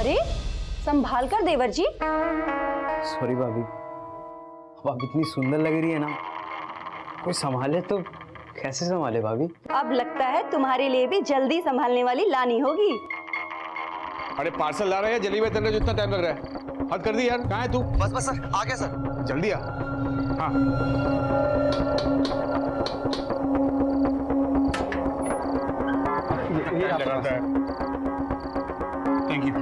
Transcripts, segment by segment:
अरे संभाल कर देवर जी। सॉरी भाभी, अब आप इतनी सुंदर लग रही है ना, कोई संभाले तो कैसे संभाले भाभी? अब लगता है तुम्हारे लिए भी जल्दी संभालने वाली लानी होगी। अरे पार्सल ला रहे हैं, जल्दी में तेरे जितना टाइम लग रहा है। हद कर दी यार, कहाँ है तू? बस बस सर, आ गया सर। जल्दी आ। हाँ ये लगाता है। Thank you.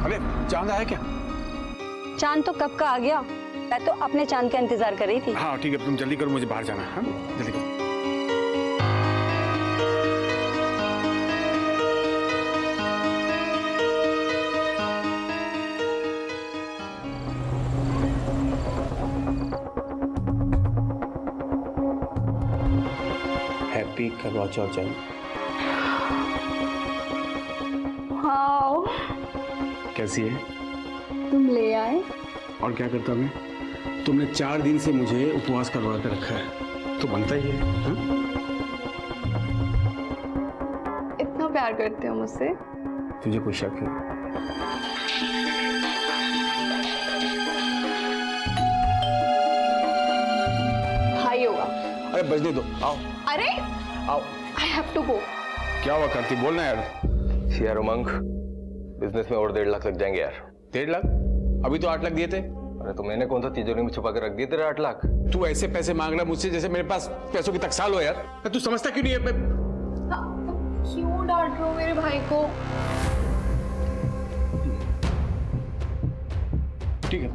अरे चांद आया क्या? चांद तो कब का आ गया, मैं तो अपने चांद का इंतजार कर रही थी। हाँ ठीक है, तुम जल्दी करो, मुझे बाहर जाना है। हाँ जल्दी करो। हैप्पी करवा चौथ। हाँ कैसी है? तुम ले आए। और क्या करता मैं? तुमने 4 दिन से मुझे उपवास करवा कर रखा है, तो बनता ही है। हाँ? इतना प्यार करते हो मुझसे? तुझे कोई शक है? भाई होगा। अरे बजने दो, आओ अरे आओ। I have to go. क्या हुआ करती, बोलना यार। यार उमंग, बिजनेस में और 1.5 लाख लग जाएंगे यार। 1.5 लाख? अभी तो 8 लाख दिए थे। अरे तो मैंने कौन सा तिजोरी में छुपा के रख दिए तेरे 8 लाख? तू ऐसे पैसे मांग रहा मुझसे जैसे मेरे पास पैसों की टकसाल हो यार। तू समझता क्यों नहीं है? क्यों डांट रहे हो मेरे भाई को? ठीक है,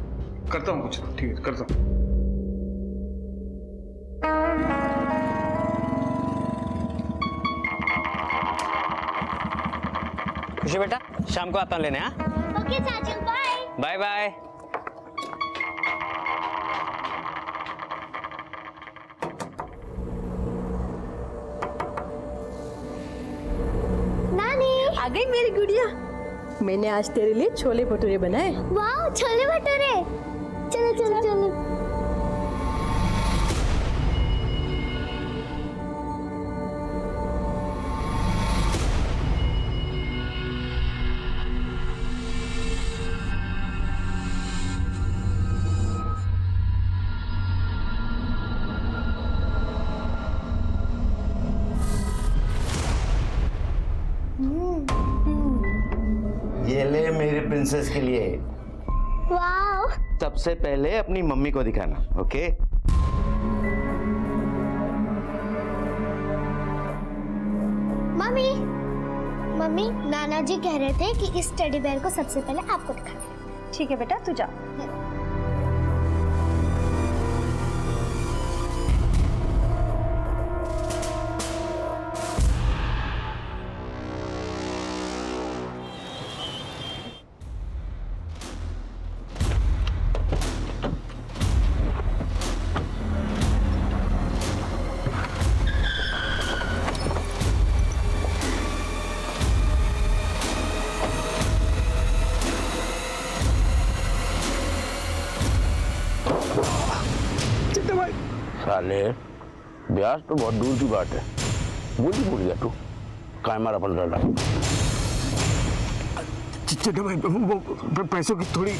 करता हूँ कुछ। ठीक है, करता हूँ। खुशी बेटा, शाम को आता हूँ लेने। हाँ ओके चाचू, बाय बाय बाय। नानी। आ गई मेरी गुड़िया। मैंने आज तेरे लिए छोले भटूरे बनाए। वाह, छोले भटूरे। चलो चलो चलो। ये ले मेरी प्रिंसेस के लिए। वाह। सबसे पहले अपनी मम्मी को दिखाना, ओके? मम्मी मम्मी, नाना जी कह रहे थे कि इस टेडी बेयर को सबसे पहले आपको दिखाना। ठीक है बेटा, तू जा। साले, ब्याज तो बहुत दूर की बात है। भूल गया तू काय मारा 15 लाख। चिट्टे भाई, वो पैसों की थोड़ी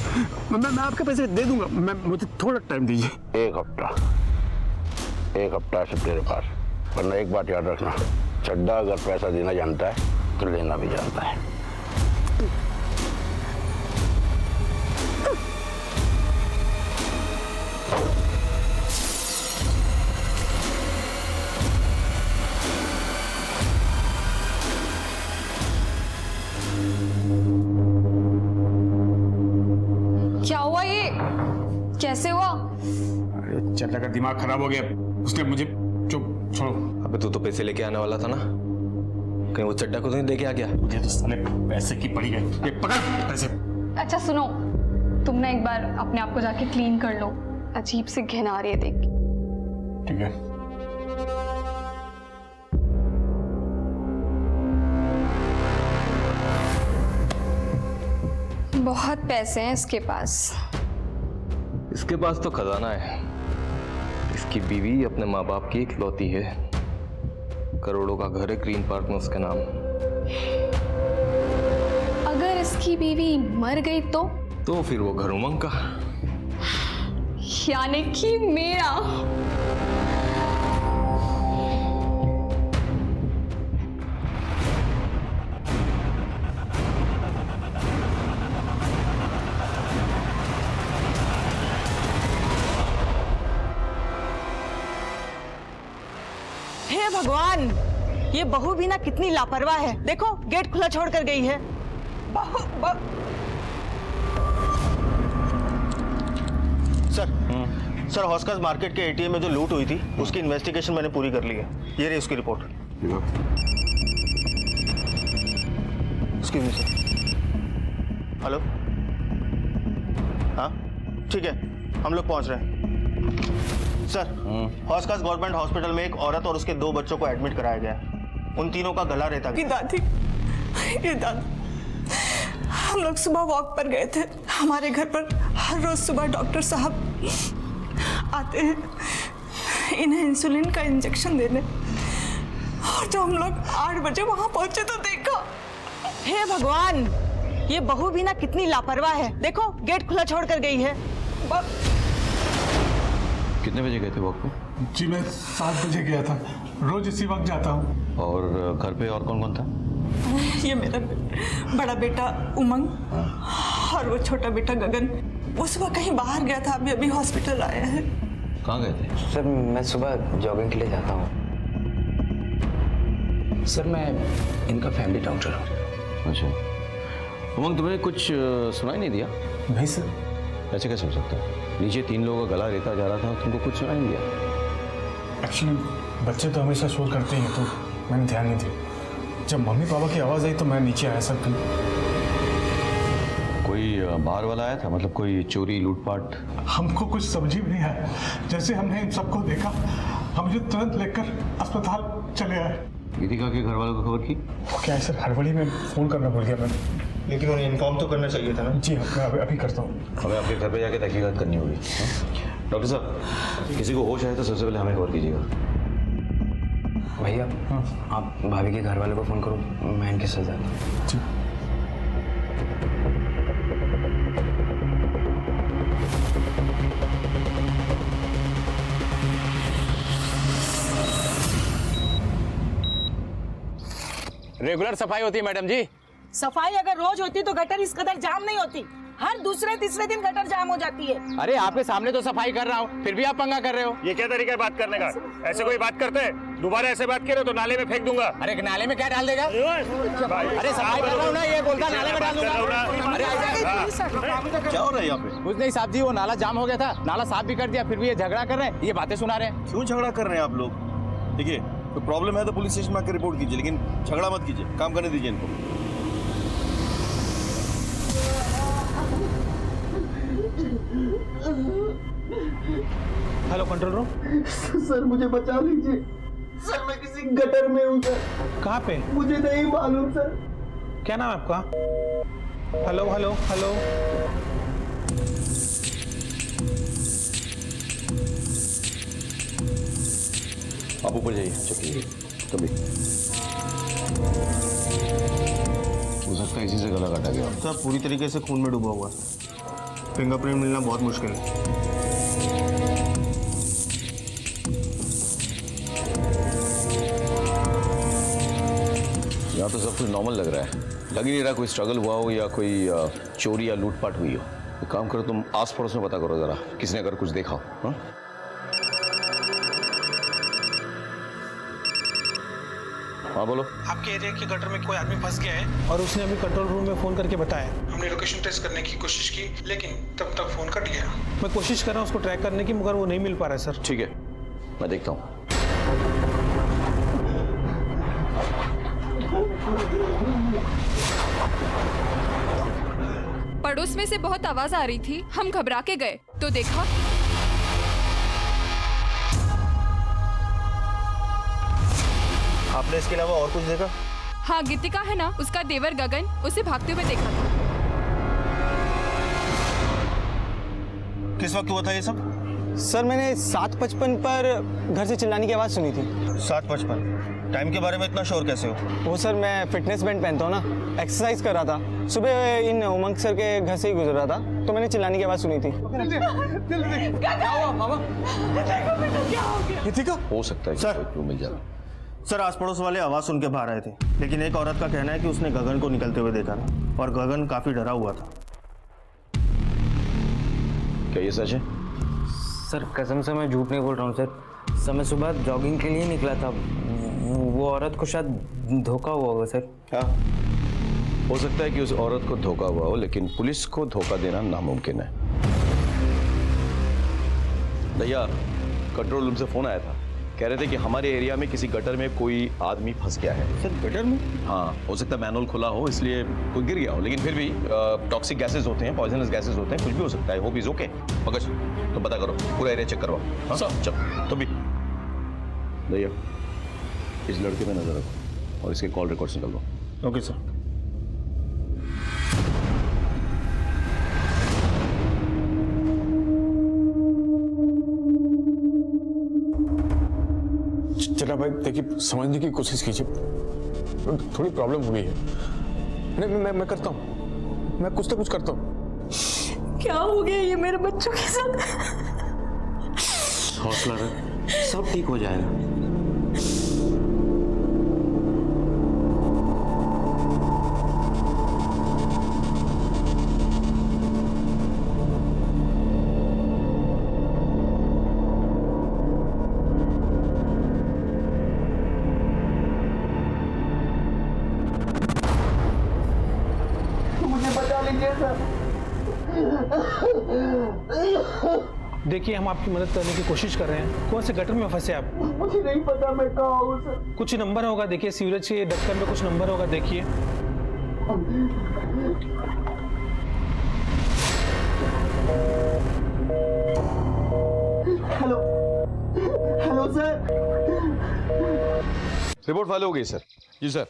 मैं आपके पैसे दे दूंगा। मुझे थोड़ा टाइम दीजिए। एक हफ्ता से तेरे पास, वरना एक बात याद रखना, चड्डा अगर पैसा देना जानता है तो लेना भी जानता है। क्या हुआ ये? कैसे हुआ? अरे चड्डा का दिमाग खराब हो गया, उसने मुझे। चुप, छोड़ो। अबे तू तो पैसे लेके आने वाला था ना, कहीं वो चड्डा को तो नहीं लेके आ गया? मुझे तो साले पैसे की पड़ी गई। ये पकड़ पैसे। अच्छा सुनो, तुम ना एक बार अपने आप को जाके क्लीन कर लो, अजीब सी घिन आ रही है देख के। ठीक है। बहुत पैसे हैं इसके पास, इसके पास तो खजाना है। इसकी बीवी अपने माँ बाप की इकलौती है। करोड़ों का घर है ग्रीन पार्क में उसके नाम। अगर इसकी बीवी मर गई तो फिर वो घर उमंग का। यानी कि मेरा। हे भगवान, ये बहू भी ना कितनी लापरवाह है। देखो गेट खुला छोड़ कर गई है। सर हॉस्कर्स मार्केट के एटीएम में जो लूट हुई थी उसकी इन्वेस्टिगेशन मैंने पूरी कर ली है। ये रही उसकी report. Excuse me sir. Hello, हाँ ठीक है, हम लोग पहुंच रहे हैं। सर हॉस्कर्स गवर्नमेंट हॉस्पिटल में एक औरत और उसके 2 बच्चों को एडमिट कराया गया है। उन तीनों का गला रेता गया। ये दादी, हम लोग सुबह वॉक पर गए थे। हमारे घर पर हर रोज सुबह डॉक्टर साहब आते हैं इन्हें इंसुलिन का इंजेक्शन देने। और जब हम लोग 8 बजे वहां पहुंचे तो देखा। हे भगवान, ये बहू भी ना कितनी लापरवाह है। देखो गेट खुला छोड़ कर गई है। कितने बजे गए थे वॉक पे? जी मैं 7 बजे गया था, रोज इसी वक्त जाता हूँ। और घर पे और कौन कौन था? ये मेरा बड़ा बेटा उमंग और वो छोटा बेटा गगन। वो सुबह कहीं बाहर गया था, अभी हॉस्पिटल आया है। कहाँ गए थे? सर मैं सुबह जॉगिंग के लिए जाता हूँ। सर मैं इनका फैमिली डॉक्टर हूँ। अच्छा, उमंग तुमने कुछ सुनाई नहीं दिया? नहीं सर। ऐसे कैसे हो सकता है? नीचे 3 लोगों का गला रेता जा रहा था, तुमको कुछ सुनाई नहीं दिया? एक्चुअली बच्चे तो हमेशा शोर करते ही हैं, तो मैंने ध्यान नहीं दिया। जब मम्मी पापा की आवाज़ आई तो मैं नीचे आया सर। कोई बाहर वाला आया था, मतलब कोई चोरी लूटपाट? हमको कुछ समझ ही नहीं आया। जैसे हमने इन सबको देखा, हम मुझे तुरंत लेकर अस्पताल चले आए। गीतिका के घर वालों को खबर की? क्या है सर, हड़बड़ी में फ़ोन करना भूल गया मैं। लेकिन उन्हें इन्फॉर्म तो करना चाहिए था ना। जी मैं अभी करता हूँ। हमें आपके घर पे जाके तहकीकात करनी होगी। डॉक्टर साहब, किसी को होश आए तो सबसे पहले हमें खबर कीजिएगा। भैया आप भाभी के घर वालों को फ़ोन करो, मैं इनके साथ जाता हूँ। जी। रेगुलर सफाई होती है मैडम जी। सफाई अगर रोज होती तो गटर इस कदर जाम नहीं होती। हर दूसरे तीसरे दिन गटर जाम हो जाती है। अरे आपके सामने तो सफाई कर रहा हूँ, फिर भी आप पंगा कर रहे हो। ये क्या तरीका है बात करने का? ऐसे कोई बात करते हैं? दोबारा ऐसे बात करे तो नाले में फेंक दूंगा। अरे नाले में क्या डाल देगा? अरे सफाई कर रहा हूँ ना, ये बोलता नाले में डाल दूंगा। अरे क्या हो रहा है यहाँ पे? कुछ नहीं साहब जी, वो नाला जाम हो गया था, नाला साफ भी कर दिया, फिर भी ये झगड़ा कर रहे हैं, ये बातें सुना रहे हैं। क्यों झगड़ा कर रहे हैं आप लोग? देखिए तो प्रॉब्लम है तो पुलिस स्टेशन में आकर रिपोर्ट कीजिए, लेकिन झगड़ा मत कीजिए, काम करने दीजिए इनको। Hello control room. सर मुझे बचा लीजिए सर, मैं किसी गटर में हूँ सर। कहाँ पे? मुझे नहीं मालूम सर। क्या नाम है आपका? Hello hello hello. आप ऊपर जाइए, चेक कीजिए। कभी हो सकता है इसी से गला काटा गया। सर पूरी तरीके से खून में डूबा हुआ है, फिंगरप्रिंट मिलना बहुत मुश्किल है। यहाँ तो सब कुछ नॉर्मल लग रहा है, लग ही नहीं रहा कोई स्ट्रगल हुआ हो या कोई चोरी या लूटपाट हुई हो। एक काम करो, तुम आस पड़ोस में पता करो जरा, किसी ने अगर कुछ देखा हो। हाँ? हाँ बोलो। आपके एरिया के गटर में कोई आदमी फंस गया है और उसने अभी कंट्रोल रूम में फोन करके बताया। हमने लोकेशन ट्रेस करने की कोशिश की, लेकिन तब तक फोन कट गया। मैं कोशिश कर रहा हूँ उसको ट्रैक करने की, मगर वो नहीं मिल पा रहा है सर। ठीक है, मैं देखता हूँ। पड़ोस में से बहुत आवाज आ रही थी, हम घबरा के गए तो देखा आपने इसके अलावा और कुछ देखा? हाँ, गीतिका है ना, उसका देवर गगन, उसे भागते हुए देखा था। किस वक्त हुआ था ये सब? सर मैंने 7:55 पर घर से चिल्लाने की आवाज़ सुनी थी। 7:55। टाइम के बारे में इतना श्योर कैसे हो? वो सर मैं फिटनेस बैंड पहनता हूँ ना, एक्सरसाइज कर रहा था। सुबह इन उमंग सर के घर से ही गुजर रहा था तो मैंने चिल्लाने की आवाज़ सुनी थी। क्या हुआ मामा? गीतिका? हो सकता है कि सर। कोई क्लू मिल जाए। सर आस पड़ोस वाले आवाज़ सुन के बाहर आए थे, लेकिन एक औरत का कहना है कि उसने गगन को निकलते हुए देखा था और गगन काफ़ी डरा हुआ था। क्या ये सच है? सर कसम से मैं झूठ नहीं बोल रहा हूँ सर। सर मैं सुबह जॉगिंग के लिए निकला था, वो औरत को शायद धोखा हुआ होगा सर। हाँ, हो सकता है कि उस औरत को धोखा हुआ हो, लेकिन पुलिस को धोखा देना नामुमकिन है। भैया कंट्रोल रूम से फोन आया था, कह रहे थे कि हमारे एरिया में किसी गटर में कोई आदमी फंस गया है। सर गटर में? हाँ, हो सकता है मैनुअल खुला हो इसलिए कोई गिर गया हो, लेकिन फिर भी टॉक्सिक गैसेस होते हैं, पॉइजनस गैसेस होते हैं, कुछ भी हो सकता है। Hope is okay. मगज तो पता करो, पूरा एरिया चेक करवाओ। हाँ चल तो भी भैया इस लड़के पे नजर रखो और इसके कॉल रिकॉर्ड्स निकाल लो। Okay sir. चला भाई देखिए, समझने की कोशिश कीजिए, थोड़ी प्रॉब्लम हो गई है। नहीं मैं करता हूँ, मैं कुछ ना कुछ करता हूँ। क्या हो गया ये मेरे बच्चों के साथ? हौसला रख, सब ठीक हो जाएगा। देखिए हम आपकी मदद करने की कोशिश कर रहे हैं। कौन से गटर में फंसे आप? मुझे नहीं पता मैं कहाँ हूँ सर। कुछ नंबर होगा देखिए, सीवरेज के ढक्कन में कुछ नंबर होगा देखिए। Hello hello sir. Report file हो गई सर। जी सर।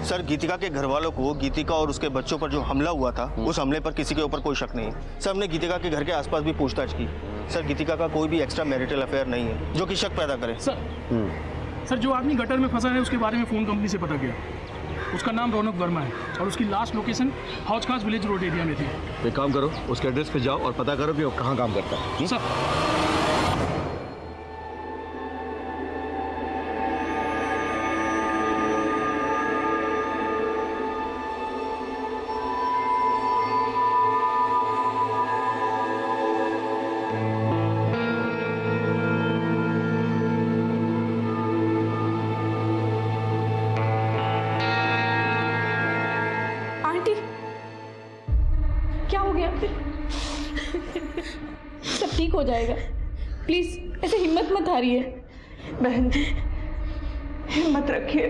सर गीतिका के घर वालों को गीतिका और उसके बच्चों पर जो हमला हुआ था, उस हमले पर किसी के ऊपर कोई शक नहीं है। सर हमने गीतिका के घर के आसपास भी पूछताछ की। सर गीतिका का कोई भी एक्स्ट्रा मैरिटल अफेयर नहीं है जो कि शक पैदा करे। सर जो आदमी गटर में फंसा है उसके बारे में फ़ोन कंपनी से पता किया। उसका नाम रौनक वर्मा है और उसकी लास्ट लोकेशन हौज खास विलेज रोड एरिया में थी। एक काम करो, उसके एड्रेस पे जाओ और पता करो कि वो कहाँ काम करता है। सर आंटी क्या हो गया? सब ठीक हो जाएगा, प्लीज ऐसे हिम्मत मत हारिए। बहन जी हिम्मत रखिए।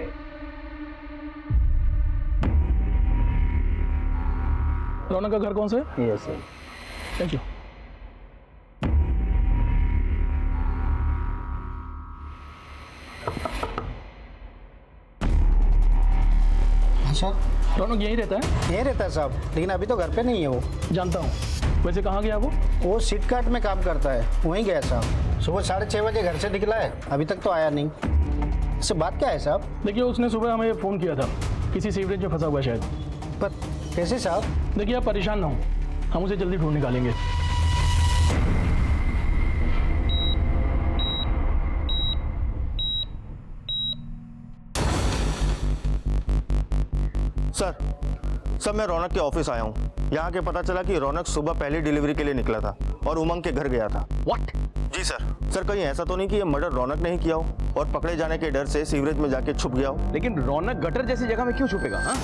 रौनक का घर कौन सा है? Yes sir. Thank you. Raunak यहीं रहता है? यहीं रहता है साहब, लेकिन अभी तो घर पे नहीं है वो। जानता हूँ। वैसे कहाँ गया वो? सीट कार्ट में काम करता है, वहीं गया साहब। सुबह 6:30 बजे घर से निकला है, अभी तक तो आया नहीं। इससे बात क्या है साहब? देखिए उसने सुबह हमें फ़ोन किया था, किसी सीवरेज में फंसा हुआ है शायद। पर कैसे साहब? देखिए आप परेशान ना हो, हम उसे जल्दी ढूंढ निकालेंगे। सर मैं रौनक के ऑफिस आया हूँ। यहाँ के पता चला कि रौनक सुबह पहली डिलीवरी के लिए निकला था और उमंग के घर गया था। व्हाट? जी सर कहीं ऐसा तो नहीं कि ये मर्डर रौनक ने ही किया हो और पकड़े जाने के डर से सीवरेज में जाके छुप गया हो? लेकिन रौनक गटर जैसी जगह में क्यों छुपेगा? हाँ,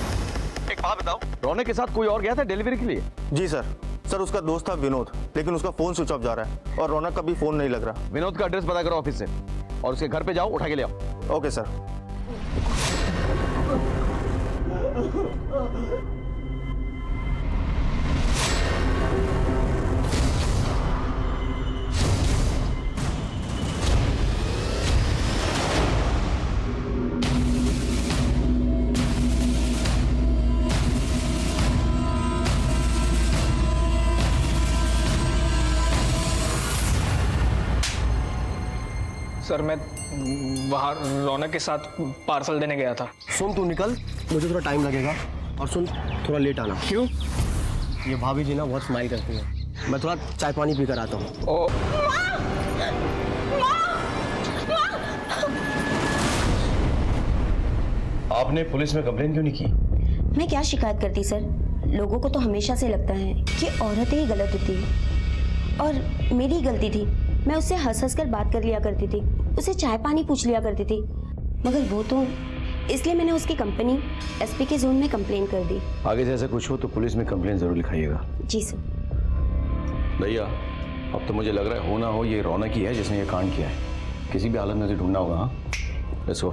एक बात बताओ, रौनक के साथ कोई और गया था डिलीवरी के लिए? जी सर उसका दोस्त था विनोद, लेकिन उसका फोन स्विच ऑफ जा रहा है और रौनक का भी फोन नहीं लग रहा। विनोद का एड्रेस पता करो ऑफिस से और उसके घर पे जाओ, उठा के ले आओ। Okay sir. सर मैं बाहर रौनक के साथ पार्सल देने गया था। सुन तू निकल, मुझे थोड़ा टाइम लगेगा। और सुन, थोड़ा लेट आना। क्यों? ये भाभी जी ना बहुत स्माइल करती है। मैं थोड़ा चाय पानी पी कर आता हूँ। आपने पुलिस में कंप्लेन क्यों नहीं की? मैं क्या शिकायत करती सर, लोगों को तो हमेशा से लगता है कि औरतें ही गलत होती हैं और मेरी ही गलती थी। मैं उससे हंस हंस कर बात कर लिया करती थी, उसे चाय पानी पूछ लिया करती थी, मगर वो तो, इसलिए मैंने उसकी कंपनी एसपी के जोन में कंप्लेन कर दी। आगे से ऐसा कुछ हो तो पुलिस में कंप्लेन जरूर लिखाइएगा। जी सर। भैया अब तो मुझे लग रहा है हो ना हो ये रौनक ही है जिसने ये कांड किया है। किसी भी हालत में उसे ढूंढना होगा। हाँ लेट्स गो।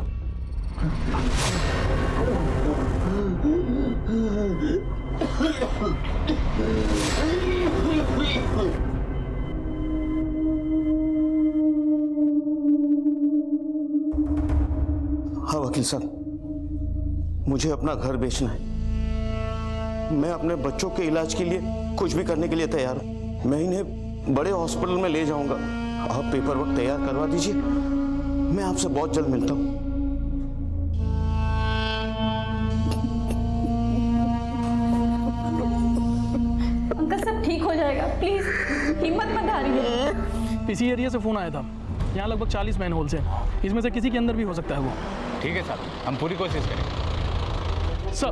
हाँ वकील साहब, मुझे अपना घर बेचना है। मैं अपने बच्चों के इलाज के लिए कुछ भी करने के लिए तैयार हूं। मैं इन्हें बड़े हॉस्पिटल में ले जाऊंगा। आप पेपर वर्क तैयार करवा दीजिए, मैं आपसे बहुत जल्द मिलता हूं। अंकल सब ठीक हो जाएगा, प्लीज हिम्मत मत हारिए। इसी एरिया से फ़ोन आया था। यहाँ लगभग 40 मैन होल्स हैं, इसमें से किसी के अंदर भी हो सकता है वो। ठीक है सर, हम पूरी कोशिश करेंगे। सर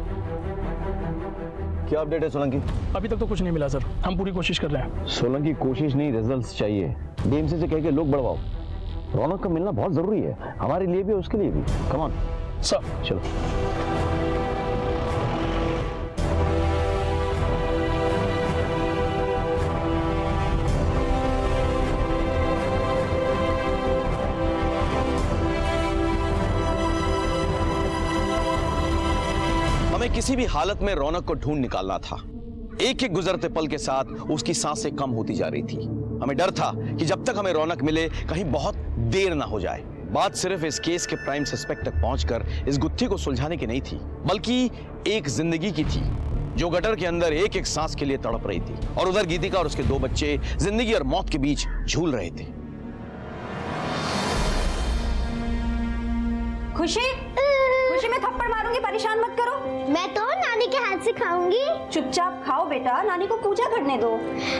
क्या अपडेट है सोलंकी? अभी तक तो कुछ नहीं मिला सर, हम पूरी कोशिश कर रहे हैं। सोलंकी कोशिश नहीं, रिजल्ट्स चाहिए। डीएमसी से कह के लोग बढ़वाओ। रौनक का मिलना बहुत जरूरी है, हमारे लिए भी उसके लिए भी। Come on sir. चलो। हमें किसी भी हालत में रौनक को ढूंढ निकालना था। एक एक गुजरते पल के साथ उसकी सांसें कम होती जा रही थी। हमें डर था कि जब तक हमें रौनक मिले कहीं बहुत देर ना हो जाए। बात सिर्फ इस केस के प्राइम सस्पेक्ट तक पहुंचकर इस गुत्थी को सुलझाने की नहीं थी, बल्कि एक जिंदगी की थी जो गटर के अंदर एक एक सांस के लिए तड़प रही थी, और उधर गीतिका और उसके 2 बच्चे जिंदगी और मौत के बीच झूल रहे थे। खुशी, खुशी मैं थप्पड़ मारूंगी, परेशान मत करो। मैं तो नानी के हाथ से खाऊंगी। चुपचाप खाओ बेटा, नानी को पूजा करने दो।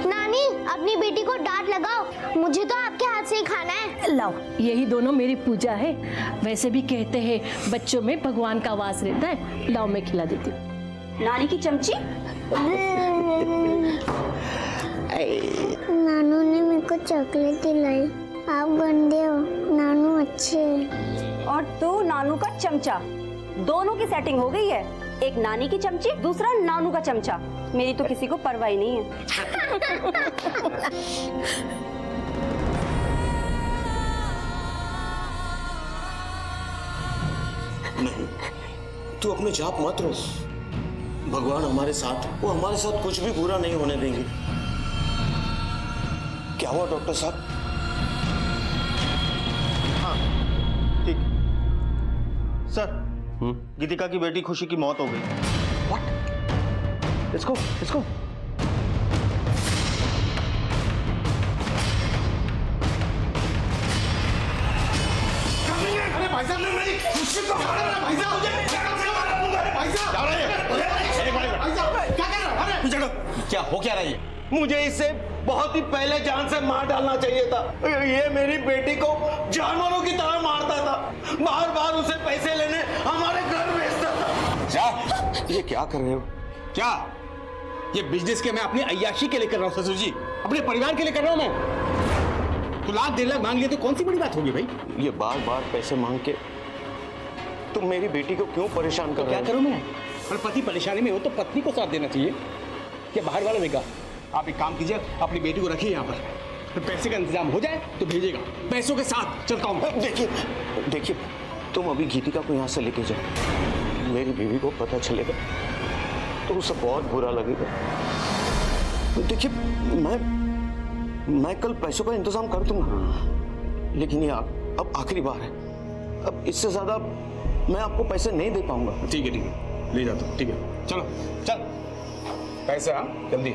नानी अपनी बेटी को डांट लगाओ, मुझे तो आपके हाथ से ही खाना है। लाओ, यही दोनों मेरी पूजा है। वैसे भी कहते हैं बच्चों में भगवान का वास रहता है। लाओ मैं खिला देती हूँ। नानी की चमची। नानू ने मेरे को चॉकलेट दिलाई। आप गंदे हो, नानू अच्छे हैं। और तू नानू का चमचा। दोनों की सेटिंग हो गई है, एक नानी की चमची, दूसरा नानू का चमचा। मेरी तो किसी को परवाह ही नहीं है। नहीं, तू अपने जाप मत रो। भगवान हमारे साथ, वो हमारे साथ कुछ भी बुरा नहीं होने देंगे। क्या हुआ डॉक्टर साहब? हाँ ठीक सर, गीतिका की बेटी खुशी की मौत हो गई। Let's go, let's go. अरे भाई साहब, मेरी खुशी को मारा ना भाई साहब। मुझे भाई साहब क्या कर रहा है? क्या हो क्या रही है? मुझे इसे बहुत ही पहले जान से मार डालना चाहिए था। ये मेरी बेटी को जानवरों की तरह मारता था, बार बार उसे पैसे लेने हमारे घर भेजता था। क्या? ये क्या कर रहे हो? क्या? ये बिजनेस के मैं अपनी अय्याशी के लिए कर रहा हूँ ससुर जी, अपने परिवार के लिए कर रहा हूँ मैं। तो 1 लाख मांग लिए तो कौन सी बड़ी बात होगी भाई? ये बार बार पैसे मांग के तुम मेरी बेटी को क्यों परेशान कर रहे हो? क्या करूं मैं? पर पति परेशानी में हो तो पत्नी को साथ देना चाहिए। क्या बाहर वालों ने कहा? आप एक काम कीजिए, अपनी बेटी को रखिए यहाँ पर, तो पैसे का इंतजाम हो जाए तो भेजिएगा। पैसों के साथ चलता हूँ। देखिए, तुम अभी गीतिका को यहाँ से लेके जाओ। मेरी बीवी को पता चलेगा तो उसे बहुत बुरा लगेगा। देखिए, मैं कल पैसों का इंतजाम कर दूंगा, लेकिन ये अब आखिरी बार है। अब इससे ज्यादा मैं आपको पैसे नहीं दे पाऊंगा। ठीक है, ले जाता हूँ। ठीक है, चलो चल, पैसे हाँ जल्दी।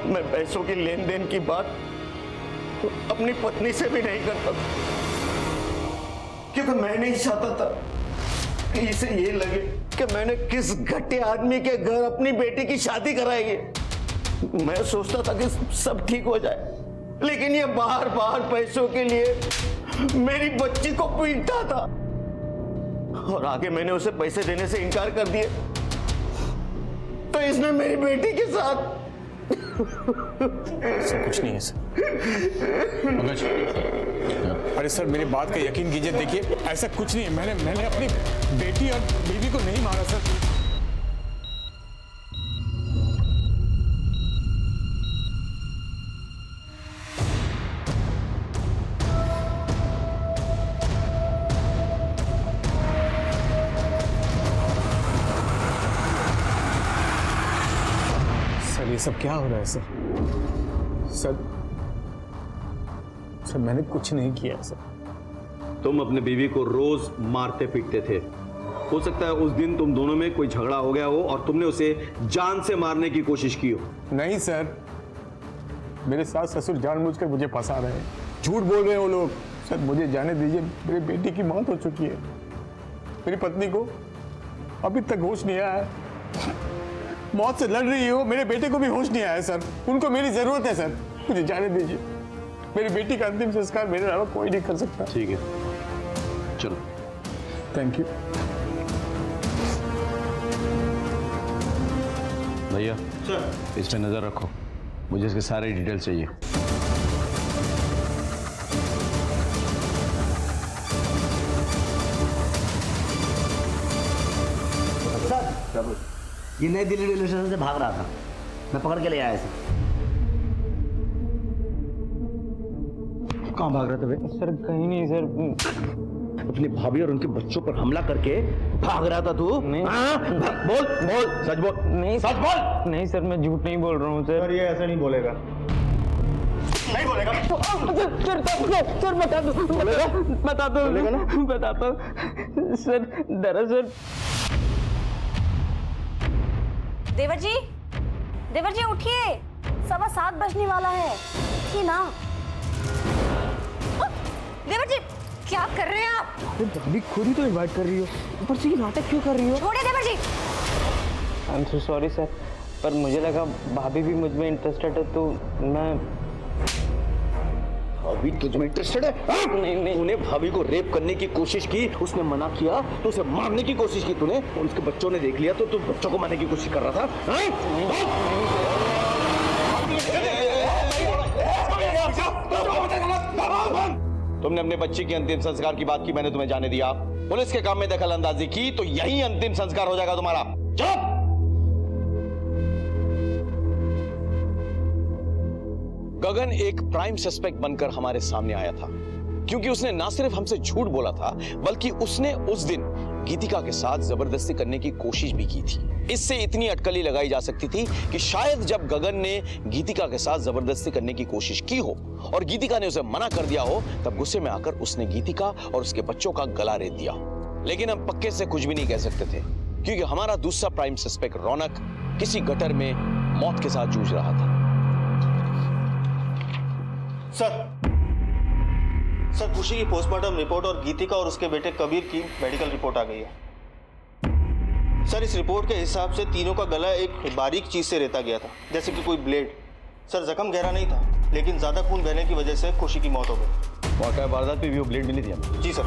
मैं पैसों की लेन देन की बात अपनी पत्नी से भी नहीं करता था, क्योंकि मैं नहीं चाहता था कि इसे ये लगे कि मैंने किस घटिया आदमी के घर अपनी बेटी की शादी कराई है। मैं सोचता था कि सब ठीक हो जाए, लेकिन ये बार बार पैसों के लिए मेरी बच्ची को पीटता था, और आगे मैंने उसे पैसे देने से इनकार कर दिए तो इसने मेरी बेटी के साथ सर कुछ नहीं है सर। पंकज, अरे सर मेरी बात का यकीन कीजिए, देखिए ऐसा कुछ नहीं है। मैंने अपनी बेटी और बीवी को नहीं मारा सर। सर ये सब क्या हो रहा है सर? सर मैंने कुछ नहीं किया सर। तुम अपने बीवी को रोज मारते पीटते थे। हो सकता है उस दिन तुम दोनों में कोई झगड़ा हो गया हो और तुमने उसे जान से मारने की कोशिश की हो। नहीं सर, मेरे सास ससुर जानबूझकर मुझे फंसा रहे हैं, झूठ बोल रहे हैं वो लोग। सर मुझे जाने दीजिए, मेरी बेटी की मौत हो चुकी है, मेरी पत्नी को अभी तक होश नहीं आया है, मौत से लड़ रही हो, मेरे बेटे को भी होश नहीं आया सर, उनको मेरी जरूरत है सर, मुझे जाने दीजिए। मेरी बेटी का अंतिम संस्कार मेरे अलावा कोई नहीं कर सकता। ठीक है, चलो। Thank you. भैया सर, इस पे नजर रखो, मुझे इसके सारे डिटेल चाहिए। सर, ये नई दिल्ली रेलवे स्टेशन से भाग रहा था, मैं पकड़ के ले आया इसे। कहाँ भाग रहा था बे? सर कहीं नहीं सर। अपनी भाभी और उनके बच्चों पर हमला करके भाग रहा था तू? नहीं। बोल बोल, सच बोल। नहीं सच बोल। नहीं सर, मैं झूठ नहीं बोल रहा हूँ सर। ये ऐसा नहीं बोलेगा, नहीं बोलेगा। सर बता दो, बोलेगा ना? बताता हूँ सर। दरअसल देवर जी उठिए, 7:15 बजने वाला है। उठिए ना। देवर जी क्या कर रहे हैं आप? अभी खुद ही तो इनवाइट कर रही हो, ऊपर से ये नाटक क्यों कर रही हो? छोड़िए देवर जी। I am so sorry sir, पर मुझे लगा भाभी भी मुझ में इंटरेस्टेड है तो मैं। भाभी तुझ में इंटरेस्टेड है? नहीं। तूने भाभी को रेप करने की कोशिश की, उसने मना किया तो उसे मारने की कोशिश की तूने, और उसके बच्चों ने देख लिया तो तू बच्चों को मारने की कोशिश कर रहा था। तुमने अपने बच्चे के अंतिम संस्कार की बात की, मैंने तुम्हें जाने दिया। पुलिस के काम में दखल अंदाजी की तो यही अंतिम संस्कार हो जाएगा तुम्हारा। चुप! गगन एक प्राइम सस्पेक्ट बनकर हमारे सामने आया था, क्योंकि उसने ना सिर्फ हमसे झूठ बोला था, बल्कि उसने उस दिन गीतिका के साथ जबरदस्ती करने की कोशिश भी की थी। इससे इतनी अटकली लगाई जा सकती थी कि शायद जब गगन ने गीतिका के साथ जबरदस्ती करने की कोशिश की हो और गीतिका ने उसे मना कर दिया हो, तब गुस्से में आकर उसने गीतिका और उसके बच्चों का गला रेत दिया हो। लेकिन हम पक्के से कुछ भी नहीं कह सकते थे, क्योंकि हमारा दूसरा प्राइम सस्पेक्ट रौनक किसी गटर में मौत के साथ जूझ रहा था। सर, खुशी की पोस्टमार्टम रिपोर्ट और गीतिका और उसके बेटे कबीर की मेडिकल रिपोर्ट आ गई है। सर, इस रिपोर्ट के हिसाब से तीनों का गला एक बारीक चीज से रेता गया था, जैसे कि कोई ब्लेड। सर, जख्म गहरा नहीं था, लेकिन ज्यादा खून बहने की वजह से खुशी की मौत हो गई। वाकई वारदात पे भी वो ब्लेड मिली थी हमें? जी सर।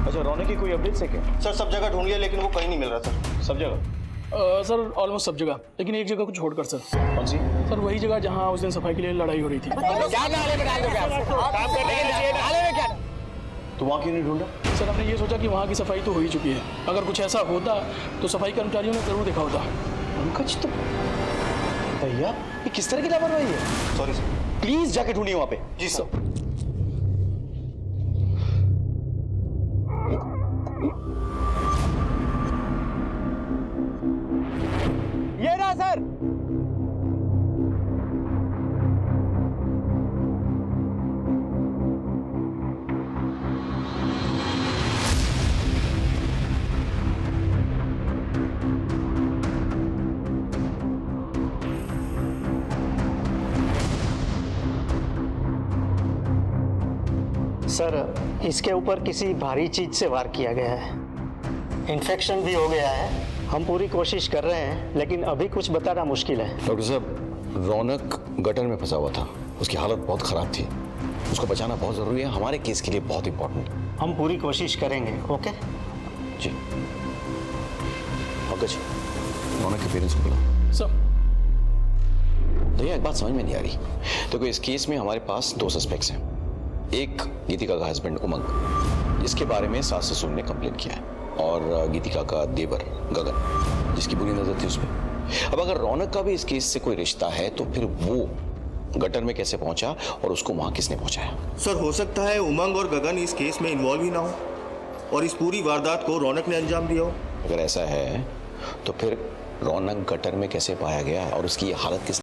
अच्छा, रौनक की कोई अपडेट है क्या? सर, सब जगह ढूंढ लिया, लेकिन वो कहीं नहीं मिल रहा सर। सब जगह? सर ऑलमोस्ट सब जगह, लेकिन एक जगह को छोड़कर सर। कौन सी? सर वही जगह जहाँ उस दिन सफाई के लिए लड़ाई हो रही थी। तो वहाँ क्यों नहीं ढूंढा? सर हमने ये सोचा कि वहाँ की सफाई तो हो ही चुकी है, अगर कुछ ऐसा होता तो सफाई कर्मचारियों ने जरूर देखा होता। पंकज, तो भैया ये किस तरह की लापरवाही है? सॉरी सर, प्लीज जाके ढूंढिए वहाँ पे। जी सर। ये रहा सर। सर इसके ऊपर किसी भारी चीज से वार किया गया है, इन्फेक्शन भी हो गया है। हम पूरी कोशिश कर रहे हैं लेकिन अभी कुछ बताना मुश्किल है। डॉक्टर साहब, रौनक गटर में फंसा हुआ था, उसकी हालत बहुत खराब थी, उसको बचाना बहुत जरूरी है, हमारे केस के लिए बहुत इंपॉर्टेंट। हम पूरी कोशिश करेंगे। ओके जी। पंकज, रौनक के पेरेंट्स को बुलाओ। सर। भैया एक बात समझ में नहीं आ रही। देखो इस केस में हमारे पास 2 सस्पेक्ट्स हैं। एक गीतिका का हस्बैंड उमंग, जिसके बारे में सास ससुर ने कंप्लेन किया है, और गीतिका का देवर गगन, जिसकी बुरी नजर थी उस पर। अब अगर रौनक का भी इस केस से कोई रिश्ता है तो फिर वो गटर में कैसे पहुंचा और उसको वहां किसने पहुंचाया? सर हो सकता है उमंग और गगन इस केस में इन्वॉल्व ही ना हो और इस पूरी वारदात को रौनक ने अंजाम दिया हो। अगर ऐसा है तो फिर रौनक गटर में कैसे पाया गया और उसकी ये हालत किस